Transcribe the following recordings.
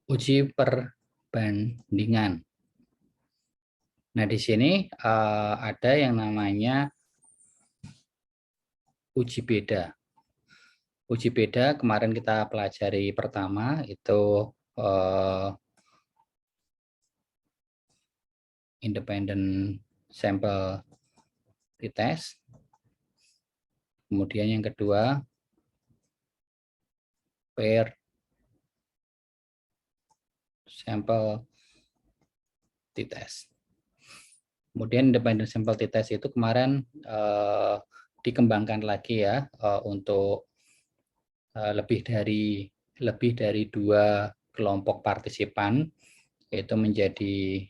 Uji perbandingan. Nah, di sini ada yang namanya uji beda. Uji beda kemarin kita pelajari pertama itu independent sample t-test. Kemudian yang kedua paired sample t-test. Kemudian independent sample t-test itu kemarin dikembangkan lagi ya untuk lebih dari 2 kelompok partisipan, yaitu menjadi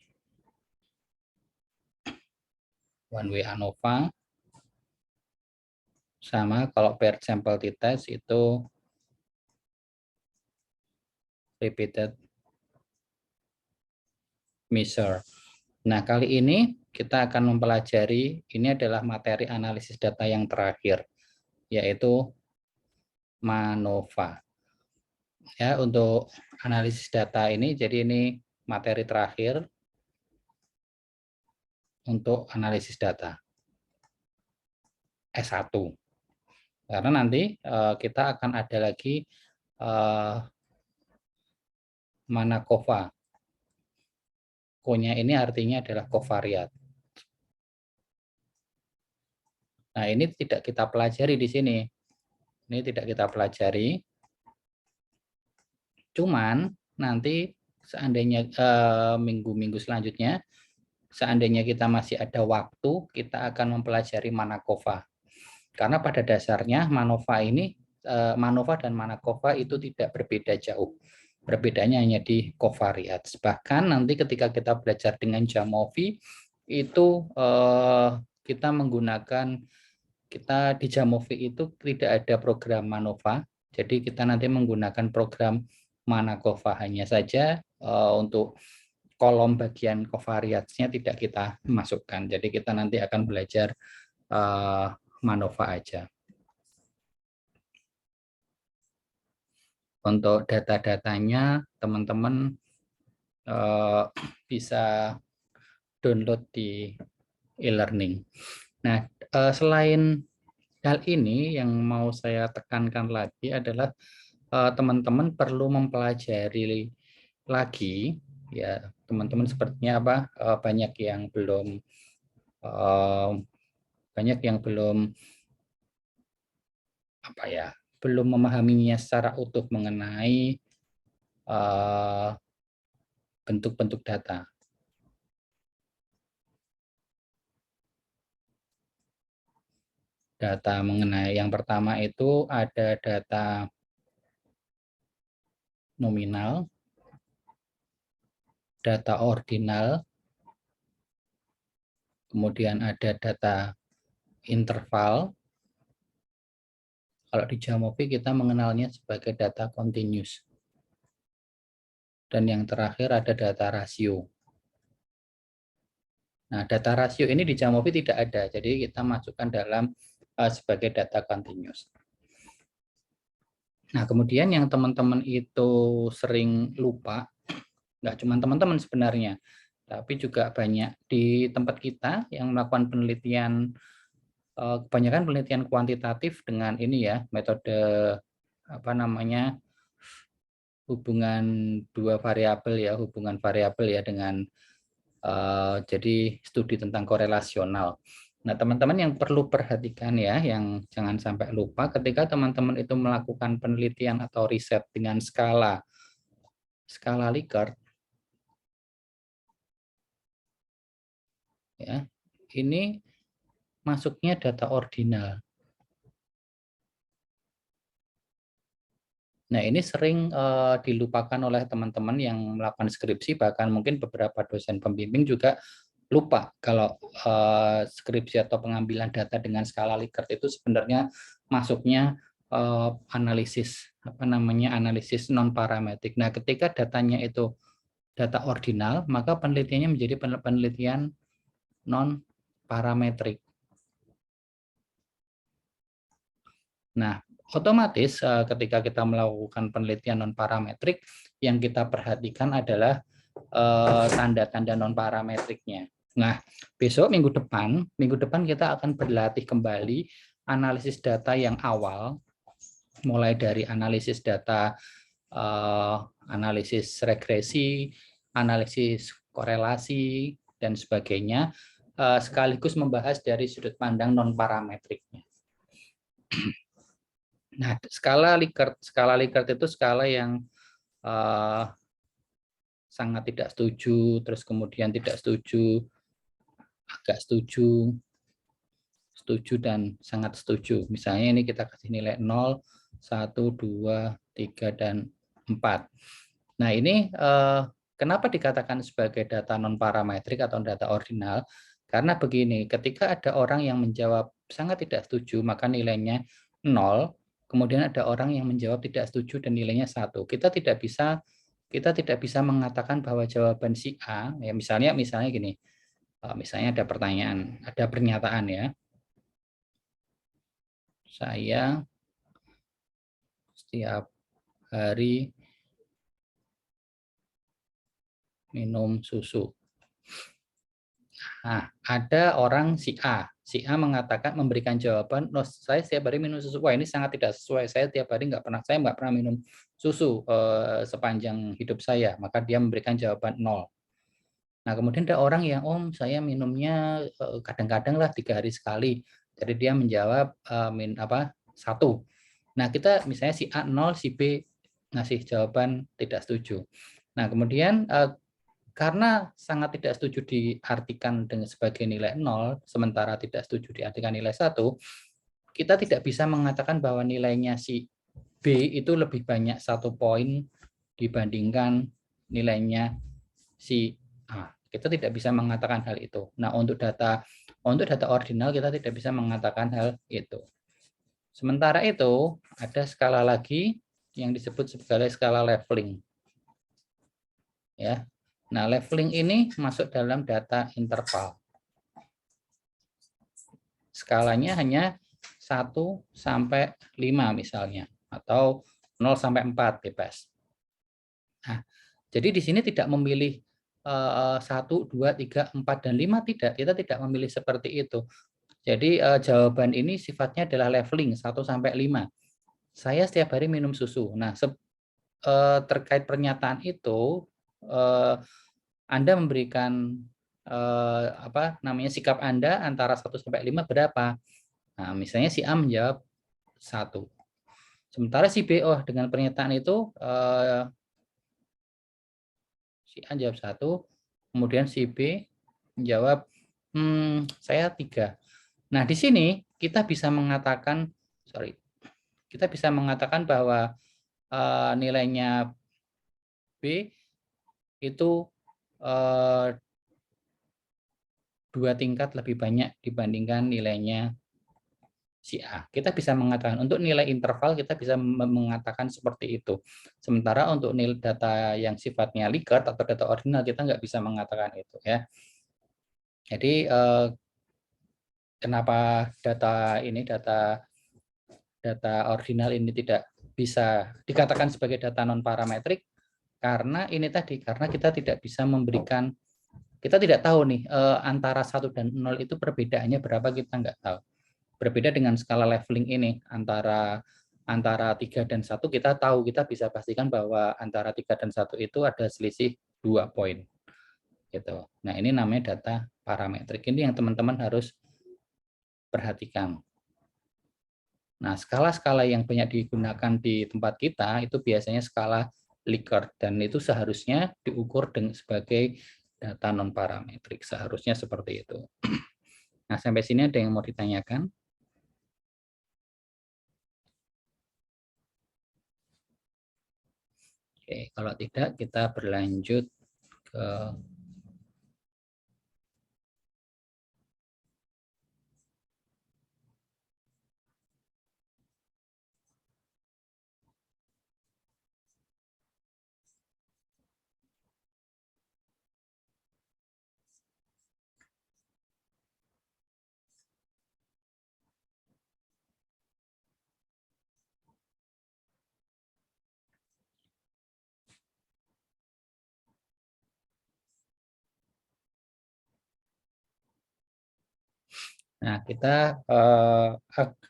one way ANOVA, sama kalau paired sample t-test itu repeated measure. Nah, kali ini kita akan mempelajari, ini adalah materi analisis data yang terakhir, yaitu MANOVA. Ya, untuk analisis data ini, jadi ini materi terakhir untuk analisis data S1. Karena nanti kita akan ada lagi MANACOVA. Ko-nya ini artinya adalah covariat. Nah, ini tidak kita pelajari di sini. Ini tidak kita pelajari. Cuman nanti seandainya minggu-minggu selanjutnya, seandainya kita masih ada waktu, kita akan mempelajari MANACOVA. Karena pada dasarnya MANOVA dan MANACOVA itu tidak berbeda jauh. Perbedaannya hanya di covariats. Bahkan nanti ketika kita belajar dengan Jamovi, itu kita di Jamovi itu tidak ada program MANOVA. Jadi kita nanti menggunakan program MANACOVA hanya saja untuk kolom bagian covariatsnya tidak kita masukkan. Jadi kita nanti akan belajar MANOVA aja. Untuk data-datanya teman-teman bisa download di e-learning. Nah, selain hal ini yang mau saya tekankan lagi adalah teman-teman perlu mempelajari lagi ya, teman-teman sepertinya banyak yang belum memahaminya secara utuh mengenai bentuk-bentuk data. Data mengenai yang pertama itu ada data nominal, data ordinal, kemudian ada data interval. Kalau di Jamovi kita mengenalnya sebagai data continuous. Dan yang terakhir ada data rasio. Nah, data rasio ini di Jamovi tidak ada, jadi kita masukkan dalam sebagai data continuous. Nah, kemudian yang teman-teman itu sering lupa, nggak cuma teman-teman sebenarnya, tapi juga banyak di tempat kita yang melakukan penelitian, kebanyakan penelitian kuantitatif dengan ini ya, metode hubungan dua variabel ya, hubungan variabel ya dengan jadi studi tentang korelasional. Nah, teman-teman yang perlu perhatikan ya, yang jangan sampai lupa ketika teman-teman itu melakukan penelitian atau riset dengan skala Likert, ya, ini masuknya data ordinal. Nah, ini sering dilupakan oleh teman-teman yang melakukan skripsi, bahkan mungkin beberapa dosen pembimbing juga lupa kalau skripsi atau pengambilan data dengan skala Likert itu sebenarnya masuknya analisis analisis non parametrik. Nah, ketika datanya itu data ordinal, maka penelitiannya menjadi penelitian non parametrik. Nah, otomatis ketika kita melakukan penelitian non parametrik, yang kita perhatikan adalah tanda-tanda non parametriknya. Nah, besok minggu depan kita akan berlatih kembali analisis data yang awal, mulai dari analisis data, analisis regresi, analisis korelasi, dan sebagainya, sekaligus membahas dari sudut pandang non parametriknya. Nah, skala Likert itu skala yang sangat tidak setuju, terus kemudian tidak setuju, agak setuju, setuju, dan sangat setuju. Misalnya ini kita kasih nilai 0, 1, 2, 3, dan 4. Nah, ini kenapa dikatakan sebagai data non parametrik atau data ordinal? Karena begini, ketika ada orang yang menjawab sangat tidak setuju, maka nilainya 0. Kemudian ada orang yang menjawab tidak setuju dan nilainya 1. Kita tidak bisa mengatakan bahwa jawaban si A, ya misalnya gini, misalnya ada pertanyaan, ada pernyataan ya, saya setiap hari minum susu. Nah, ada orang si A mengatakan, memberikan jawaban, no, saya setiap hari minum susu. Wah, ini sangat tidak sesuai. Saya tiap hari nggak pernah minum susu sepanjang hidup saya. Maka dia memberikan jawaban 0. Nah, kemudian ada orang yang, saya minumnya kadang-kadang lah 3 hari sekali. Jadi dia menjawab 1. Nah, kita misalnya si A 0, si B ngasih jawaban tidak setuju. Nah, kemudian karena sangat tidak setuju diartikan dengan sebagai nilai 0, sementara tidak setuju diartikan nilai 1, kita tidak bisa mengatakan bahwa nilainya si B itu lebih banyak 1 poin dibandingkan nilainya si A. Kita tidak bisa mengatakan hal itu. Nah, untuk data ordinal kita tidak bisa mengatakan hal itu. Sementara itu, ada skala lagi yang disebut sebagai skala leveling. Ya. Nah, leveling ini masuk dalam data interval. Skalanya hanya 1 sampai 5 misalnya, atau 0 sampai 4 bebas. Nah, jadi di sini tidak memilih 1, 2, 3, 4, dan 5, tidak. Kita tidak memilih seperti itu. Jadi jawaban ini sifatnya adalah leveling 1 sampai 5. Saya setiap hari minum susu. Nah, terkait pernyataan itu, Anda memberikan sikap Anda antara 1 sampai 5 berapa? Nah, misalnya si A menjawab 1. Sementara si B, dengan pernyataan itu si A jawab 1, kemudian si B menjawab saya 3. Nah, di sini kita bisa mengatakan bahwa nilainya B itu 2 tingkat lebih banyak dibandingkan nilainya si A. Kita bisa mengatakan untuk nilai interval kita bisa mengatakan seperti itu. Sementara untuk nilai data yang sifatnya Likert atau data ordinal kita nggak bisa mengatakan itu ya. Jadi kenapa data ordinal ini tidak bisa dikatakan sebagai data non parametrik? Karena kita tidak bisa memberikan, kita tidak tahu nih antara 1 dan 0 itu perbedaannya berapa, kita nggak tahu. Berbeda dengan skala leveling ini, antara 3 dan 1 kita tahu, kita bisa pastikan bahwa antara 3 dan 1 itu ada selisih 2 poin. Gitu. Nah, ini namanya data parametrik. Ini yang teman-teman harus perhatikan. Nah, skala-skala yang banyak digunakan di tempat kita itu biasanya skala Likert, dan itu seharusnya diukur dengan sebagai data non parametrik. Seharusnya seperti itu. Nah, sampai sini ada yang mau ditanyakan? Oke, kalau tidak kita berlanjut ke Nah, kita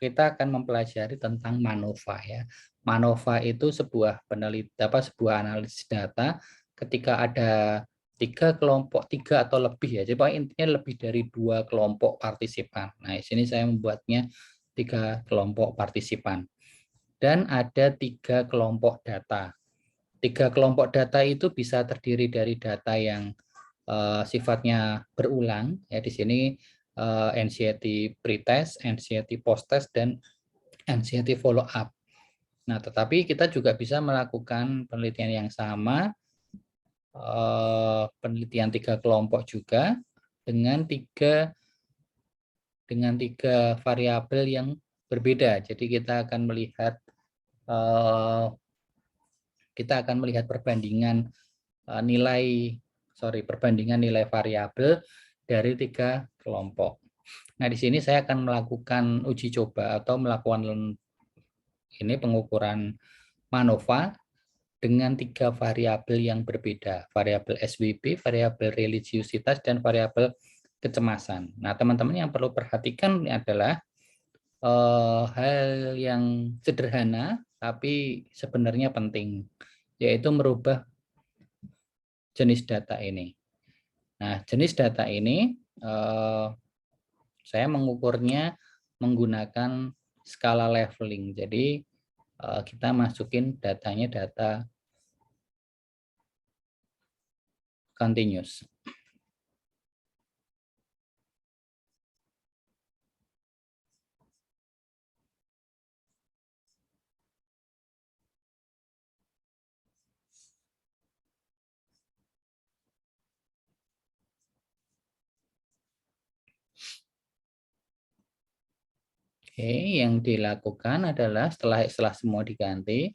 akan mempelajari tentang MANOVA ya. MANOVA itu sebuah sebuah analisis data ketika ada tiga atau lebih ya. Jadi intinya lebih dari 2 kelompok partisipan. Nah, di sini saya membuatnya 3 kelompok partisipan dan ada 3 kelompok data. 3 kelompok data itu bisa terdiri dari data yang sifatnya berulang ya, di sini anxiety pretest, anxiety post-test, dan anxiety follow-up. Nah, tetapi kita juga bisa melakukan penelitian yang sama, penelitian 3 kelompok juga dengan tiga variabel yang berbeda. Jadi kita akan melihat perbandingan nilai variabel dari 3 kelompok. Nah, di sini saya akan melakukan uji coba atau melakukan pengukuran MANOVA dengan 3 variabel yang berbeda, variabel SWB, variabel religiusitas, dan variabel kecemasan. Nah, teman-teman yang perlu perhatikan adalah hal yang sederhana tapi sebenarnya penting, yaitu merubah jenis data ini. Nah, jenis data ini saya mengukurnya menggunakan skala leveling. Jadi kita masukin datanya data continuous. Oke, yang dilakukan adalah setelah semua diganti,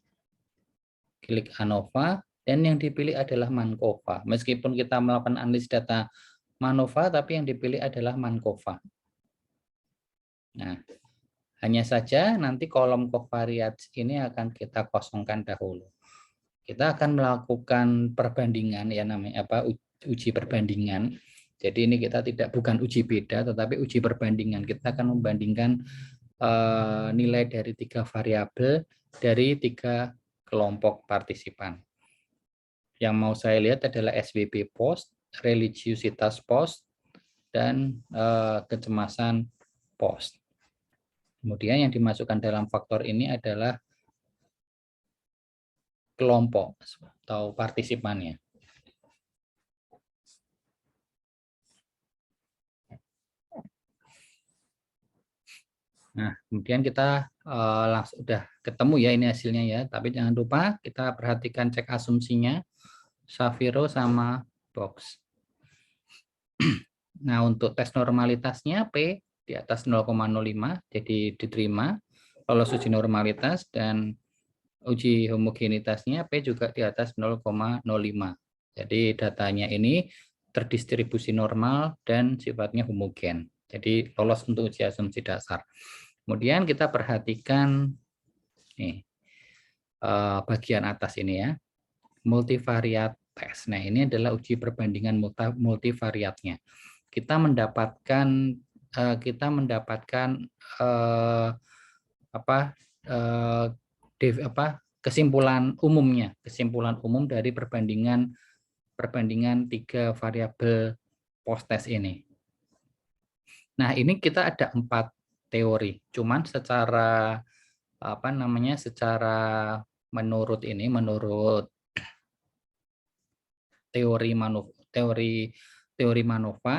klik ANOVA, dan yang dipilih adalah MANCOVA. Meskipun kita melakukan analisis data MANOVA, tapi yang dipilih adalah MANCOVA. Nah, hanya saja nanti kolom covariates ini akan kita kosongkan dahulu. Kita akan melakukan perbandingan ya, namanya uji perbandingan. Jadi ini kita bukan uji beda, tetapi uji perbandingan. Kita akan membandingkan nilai dari 3 variabel dari 3 kelompok partisipan. Yang mau saya lihat adalah SWB post, religiusitas post, dan kecemasan post. Kemudian yang dimasukkan dalam faktor ini adalah kelompok atau partisipannya. Nah, kemudian kita langsung udah ketemu ya ini hasilnya ya. Tapi jangan lupa kita perhatikan cek asumsinya Shapiro sama Box. Nah, untuk tes normalitasnya P di atas 0,05 jadi diterima lolos uji normalitas, dan uji homogenitasnya P juga di atas 0,05. Jadi datanya ini terdistribusi normal dan sifatnya homogen. Jadi lolos untuk uji asumsi dasar. Kemudian kita perhatikan nih, bagian atas ini ya, multivariat tes. Nah, ini adalah uji perbandingan multivariatnya. Kita mendapatkan kesimpulan umum dari perbandingan 3 variabel post test ini. Nah, ini kita ada 4 teori. Cuman secara secara menurut teori MANOVA,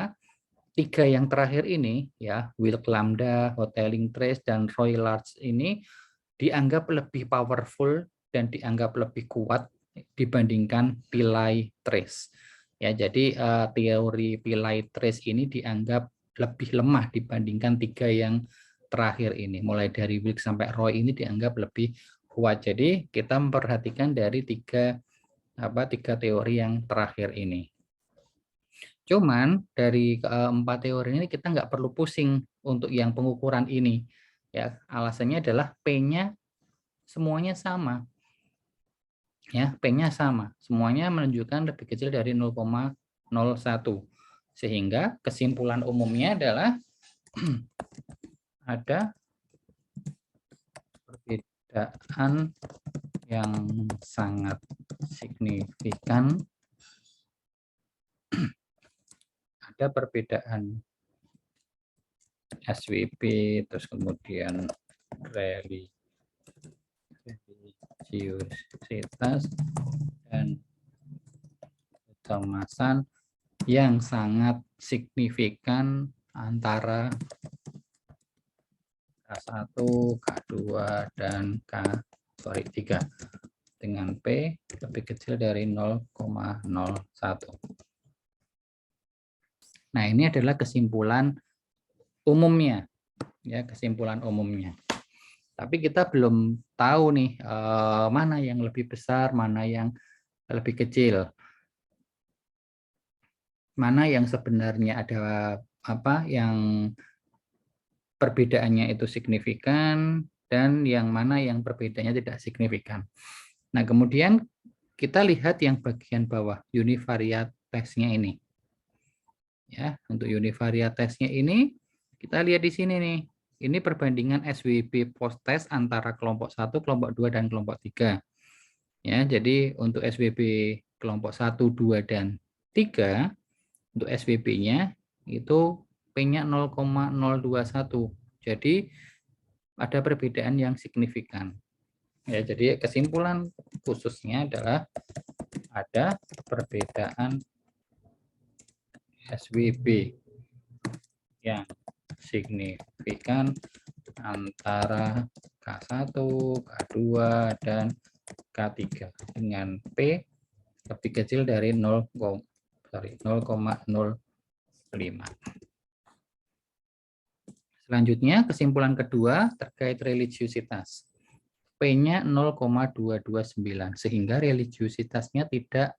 3 yang terakhir ini ya, Wilk Lambda, Hotelling Trace dan Roy Large ini dianggap lebih powerful dan dianggap lebih kuat dibandingkan Pillai Trace. Ya, jadi teori Pillai Trace ini dianggap lebih lemah dibandingkan 3 yang terakhir ini. Mulai dari Wilk sampai Roy ini dianggap lebih kuat. Jadi kita memperhatikan dari tiga teori yang terakhir ini. Cuman dari keempat teori ini kita nggak perlu pusing untuk yang pengukuran ini. Ya, alasannya adalah P-nya semuanya sama. Ya, P-nya sama. Semuanya menunjukkan lebih kecil dari 0,01. Sehingga kesimpulan umumnya adalah ada perbedaan yang sangat signifikan. Ada perbedaan SWP, terus kemudian religiusitas dan kecemasan yang sangat signifikan antara K1, K2, dan K3 dengan P lebih kecil dari 0,01. Nah, ini adalah kesimpulan umumnya, ya, kesimpulan umumnya. Tapi kita belum tahu nih mana yang lebih besar, mana yang lebih kecil, mana yang sebenarnya ada yang perbedaannya itu signifikan dan yang mana yang perbedaannya tidak signifikan. Nah, kemudian kita lihat yang bagian bawah univariate testnya ini. Ya, untuk univariate testnya ini kita lihat di sini nih. Ini perbandingan SWB post test antara kelompok 1, kelompok 2 dan kelompok 3. Ya, jadi untuk SWB kelompok 1, 2 dan 3 untuk SWB-nya itu P-nya 0,021. Jadi ada perbedaan yang signifikan. Ya, jadi kesimpulan khususnya adalah ada perbedaan SWB yang signifikan antara K1, K2, dan K3 dengan P lebih kecil dari 0,05. Selanjutnya, kesimpulan kedua terkait religiusitas. P-nya 0,229, sehingga religiusitasnya tidak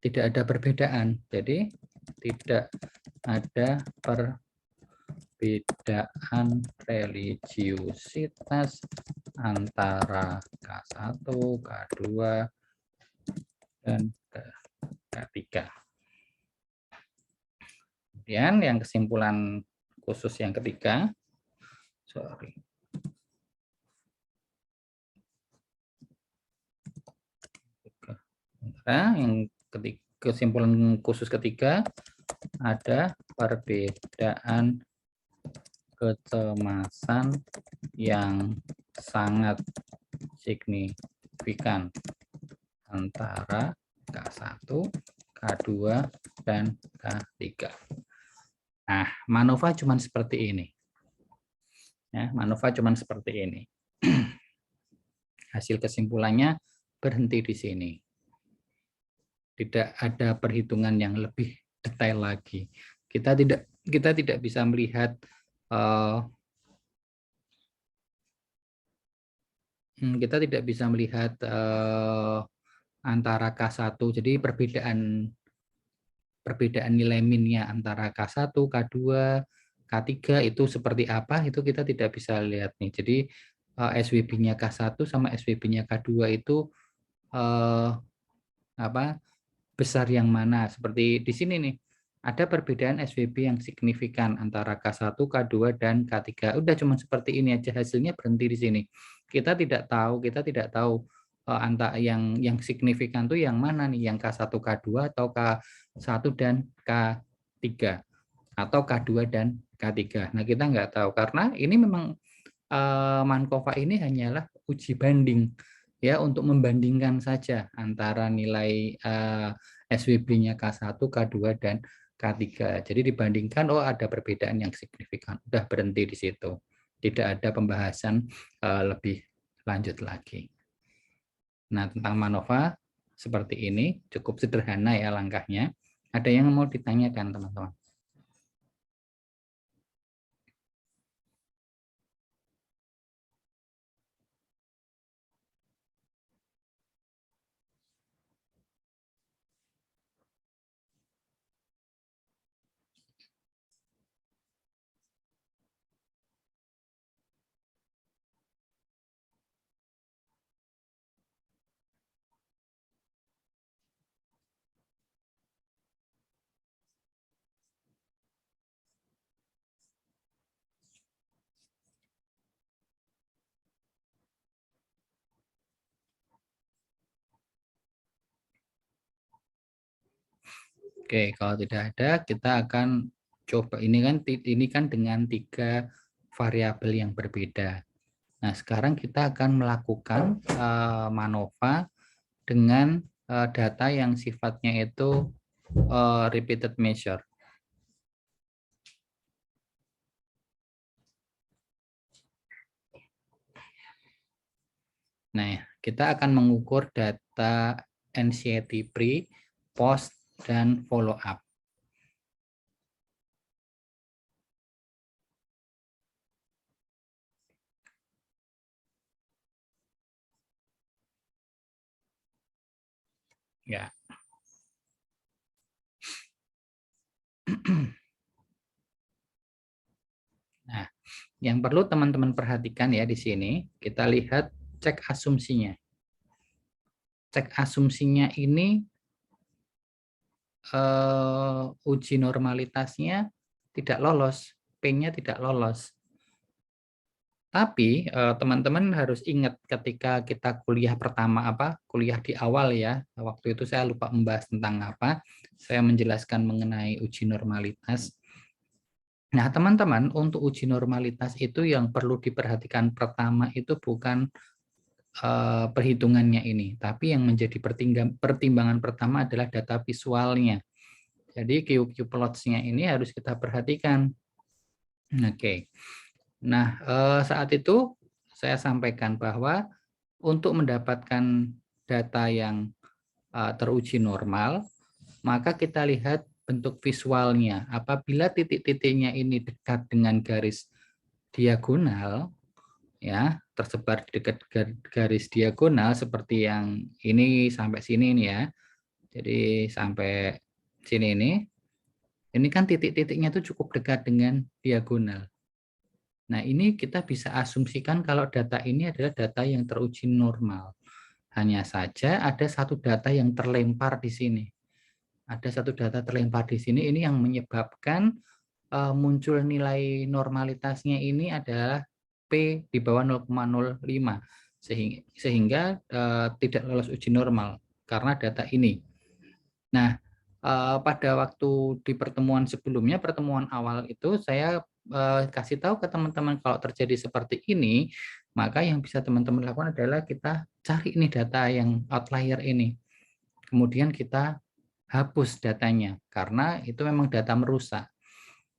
ada perbedaan. Jadi tidak ada perbedaan religiusitas antara K1, K2, dan K3. Kemudian yang kesimpulan khusus yang ketiga, yang kesimpulan khusus ketiga, ada perbedaan kecemasan yang sangat signifikan antara K1, K2, dan K3. Nah, MANOVA cuma seperti ini. Ya, MANOVA cuma seperti ini. Hasil kesimpulannya berhenti di sini. Tidak ada perhitungan yang lebih detail lagi. Kita tidak bisa melihat antara K1, jadi perbedaan nilai minnya antara K1, K2, K3 itu seperti apa, itu kita tidak bisa lihat nih. Jadi SWB-nya K1 sama SWB-nya K2 itu besar yang mana. Seperti di sini nih, ada perbedaan SWB yang signifikan antara K1, K2, dan K3. Udah cuma seperti ini aja, hasilnya berhenti di sini. Kita tidak tahu antara yang signifikan tuh yang mana nih, yang K1, K2 atau K1 dan K3 atau K2 dan K3. Nah, kita nggak tahu karena ini memang Mankova ini hanyalah uji banding ya, untuk membandingkan saja antara nilai SWB-nya K1, K2 dan K3. Jadi dibandingkan, oh ada perbedaan yang signifikan. Udah berhenti di situ. Tidak ada pembahasan lebih lanjut lagi. Nah, tentang MANOVA seperti ini, cukup sederhana ya langkahnya. Ada yang mau ditanyakan, teman-teman? Oke, kalau tidak ada, kita akan coba. Ini kan dengan 3 variabel yang berbeda. Nah, sekarang kita akan melakukan MANOVA dengan data yang sifatnya itu repeated measure. Nah, kita akan mengukur data anxiety pre, post, dan follow up. Ya. Nah, yang perlu teman-teman perhatikan ya di sini, kita lihat cek asumsinya. Cek asumsinya ini uji normalitasnya tidak lolos, P-nya tidak lolos. Tapi teman-teman harus ingat ketika kita kuliah kuliah di awal ya, waktu itu saya lupa membahas tentang apa, saya menjelaskan mengenai uji normalitas. Nah, teman-teman, untuk uji normalitas itu yang perlu diperhatikan pertama itu bukan perhitungannya ini, tapi yang menjadi pertimbangan pertama adalah data visualnya. Jadi QQ plots-nya ini harus kita perhatikan. Oke. Nah, saat itu saya sampaikan bahwa untuk mendapatkan data yang teruji normal, maka kita lihat bentuk visualnya. Apabila titik-titiknya ini dekat dengan garis diagonal, ya, tersebar di dekat garis diagonal seperti yang ini sampai sini nih ya. Jadi sampai sini ini kan titik-titiknya itu cukup dekat dengan diagonal. Nah, ini kita bisa asumsikan kalau data ini adalah data yang teruji normal. Hanya saja ada satu data yang terlempar di sini. Ada satu data terlempar di sini, ini yang menyebabkan muncul nilai normalitasnya ini adalah P di bawah 0,05. Sehingga tidak lolos uji normal karena data ini. Nah, pada waktu di pertemuan sebelumnya, pertemuan awal itu saya kasih tahu ke teman-teman kalau terjadi seperti ini, maka yang bisa teman-teman lakukan adalah kita cari ini data yang outlier ini. Kemudian kita hapus datanya karena itu memang data merusak.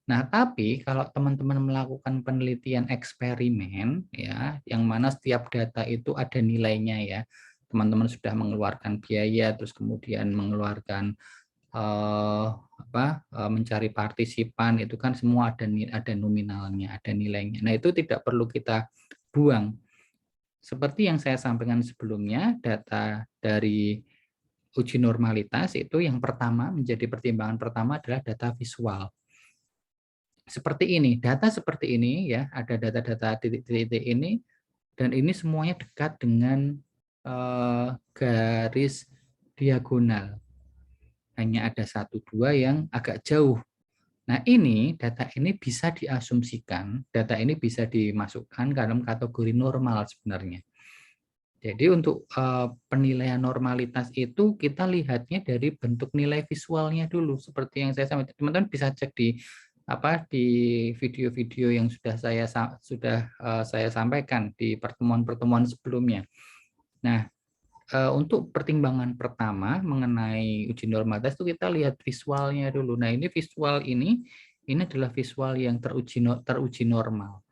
Nah, tapi kalau teman-teman melakukan penelitian eksperimen ya, yang mana setiap data itu ada nilainya ya. Teman-teman sudah mengeluarkan biaya, terus kemudian mengeluarkan mencari partisipan, itu kan semua ada nominalnya, ada nilainya. Nah, itu tidak perlu kita buang. Seperti yang saya sampaikan sebelumnya, data dari uji normalitas itu yang pertama menjadi pertimbangan pertama adalah data visual. Seperti ini, data seperti ini ya, ada data-data titik-titik ini, dan ini semuanya dekat dengan garis diagonal. Hanya ada 1-2 yang agak jauh. Nah, ini data ini bisa diasumsikan, data ini bisa dimasukkan dalam kategori normal sebenarnya. Jadi untuk penilaian normalitas itu kita lihatnya dari bentuk nilai visualnya dulu, seperti yang saya sampaikan. Teman-teman bisa cek di di video-video yang sudah saya sampaikan di pertemuan-pertemuan sebelumnya. Nah, untuk pertimbangan pertama mengenai uji normalitas itu kita lihat visualnya dulu. Nah, ini visual ini adalah visual yang teruji normal.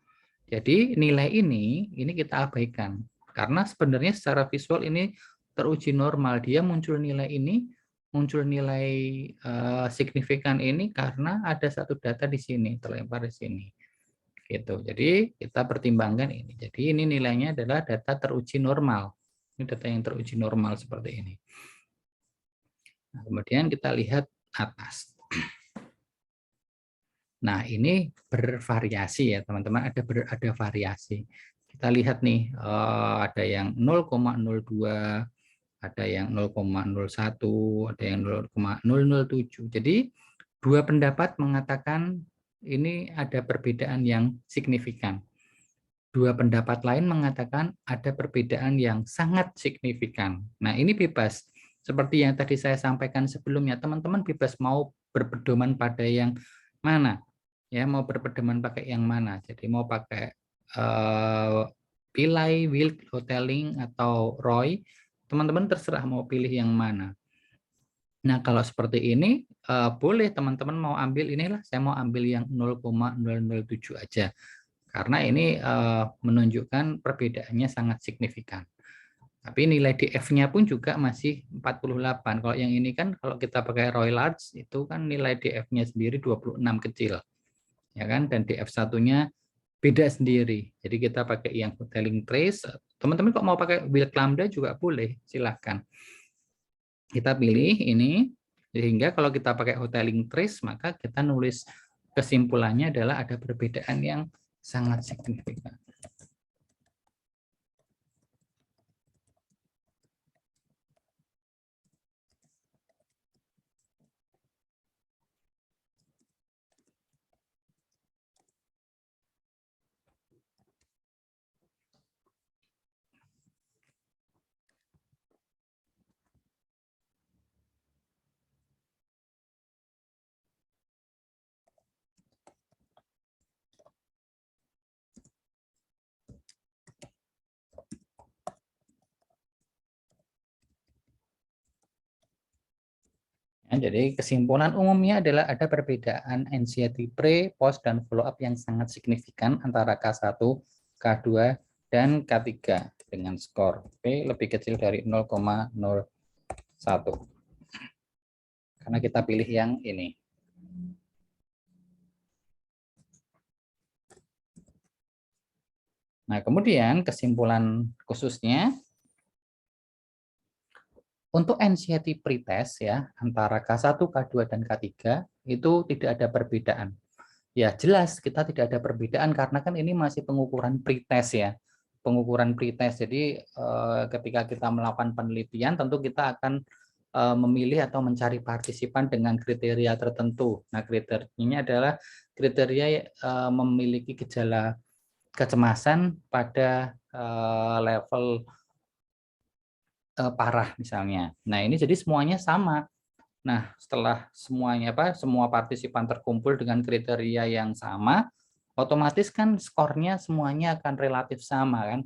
Jadi nilai ini kita abaikan karena sebenarnya secara visual ini teruji normal. Dia muncul nilai signifikan ini karena ada satu data di sini terlempar di sini. Gitu. Jadi kita pertimbangkan ini. Jadi ini nilainya adalah data teruji normal. Ini data yang teruji normal seperti ini. Nah, kemudian kita lihat atas. Nah, ini bervariasi ya, teman-teman. Ada variasi. Kita lihat nih, ada yang 0,02, ada yang 0,01, ada yang 0,007. Jadi, dua pendapat mengatakan ini ada perbedaan yang signifikan. Dua pendapat lain mengatakan ada perbedaan yang sangat signifikan. Nah, ini bebas. Seperti yang tadi saya sampaikan sebelumnya, teman-teman bebas mau berpedoman pada yang mana. Ya, mau berpedoman pakai yang mana. Jadi mau pakai Pillay, Wilk, Hotelling, atau Roy, teman-teman terserah mau pilih yang mana. Nah, kalau seperti ini, boleh teman-teman mau ambil inilah, saya mau ambil yang 0,007 aja. Karena ini menunjukkan perbedaannya sangat signifikan. Tapi nilai DF-nya pun juga masih 48. Kalau yang ini kan kalau kita pakai Roy Large itu kan nilai DF-nya sendiri 26 kecil. Ya kan, dan DF1-nya beda sendiri. Jadi kita pakai yang Hotelling Trace. Teman-teman kok mau pakai Wilk Lambda juga boleh, silahkan. Kita pilih ini, sehingga kalau kita pakai Hotelling Trace, maka kita nulis kesimpulannya adalah ada perbedaan yang sangat signifikan. Ya, jadi kesimpulan umumnya adalah ada perbedaan anxiety pre, post, dan follow up yang sangat signifikan antara K1, K2, dan K3 dengan skor P lebih kecil dari 0,01. Karena kita pilih yang ini. Nah, kemudian kesimpulan khususnya untuk anxiety pretest ya antara K1, K2, dan K3 itu tidak ada perbedaan. Ya jelas kita tidak ada perbedaan karena kan ini masih pengukuran pretest ya. Pengukuran pretest. Jadi ketika kita melakukan penelitian tentu kita akan memilih atau mencari partisipan dengan kriteria tertentu. Nah, kriterianya adalah kriteria memiliki gejala kecemasan pada level parah misalnya. Nah, ini jadi semuanya sama. Nah, setelah semua partisipan terkumpul dengan kriteria yang sama, otomatis kan skornya semuanya akan relatif sama kan.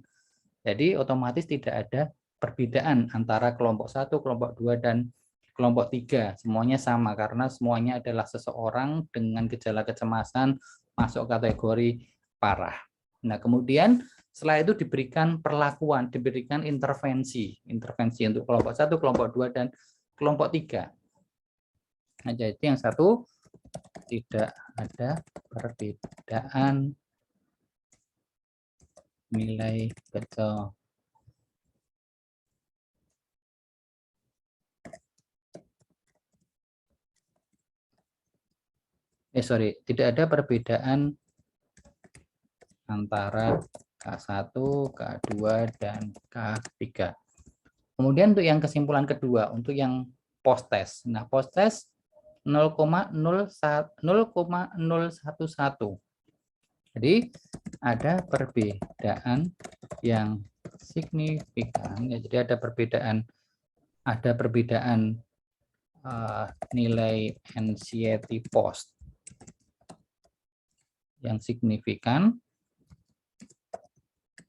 Jadi otomatis tidak ada perbedaan antara kelompok 1, kelompok 2, dan kelompok 3. Semuanya sama karena semuanya adalah seseorang dengan gejala kecemasan masuk kategori parah. Nah, kemudian setelah itu diberikan perlakuan, diberikan intervensi untuk kelompok 1, kelompok 2, dan kelompok 3. Nah, jadi yang satu tidak ada perbedaan nilai betul. Tidak ada perbedaan antara K1, K2, dan K3. Kemudian untuk yang kesimpulan kedua, untuk yang post test. Nah, post test 0,011. Jadi ada perbedaan yang signifikan. Ya, jadi ada perbedaan nilai anxiety post yang signifikan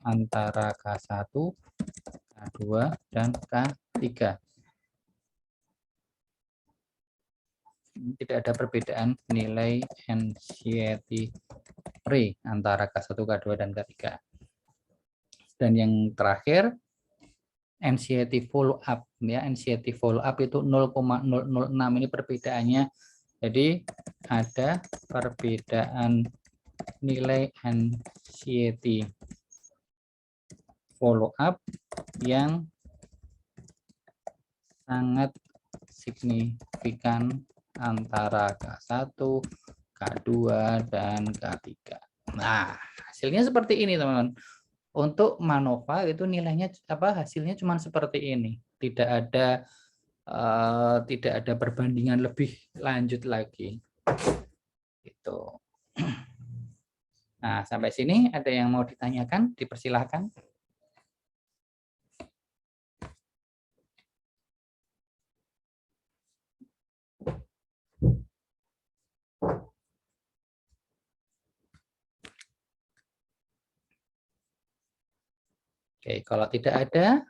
antara K1, K2, dan K3. Tidak ada perbedaan nilai anxiety rate antara K1, K2, dan K3. Dan yang terakhir, anxiety follow up. Ya, anxiety follow up itu 0,006. Ini perbedaannya. Jadi ada perbedaan nilai anxiety follow up yang sangat signifikan antara K1, K2, dan K3. Nah, hasilnya seperti ini, teman-teman. Untuk MANOVA itu nilainya hasilnya cuma seperti ini. Tidak ada perbandingan lebih lanjut lagi. Gitu. Nah, sampai sini ada yang mau ditanyakan? Dipersilahkan. Oke, kalau tidak ada,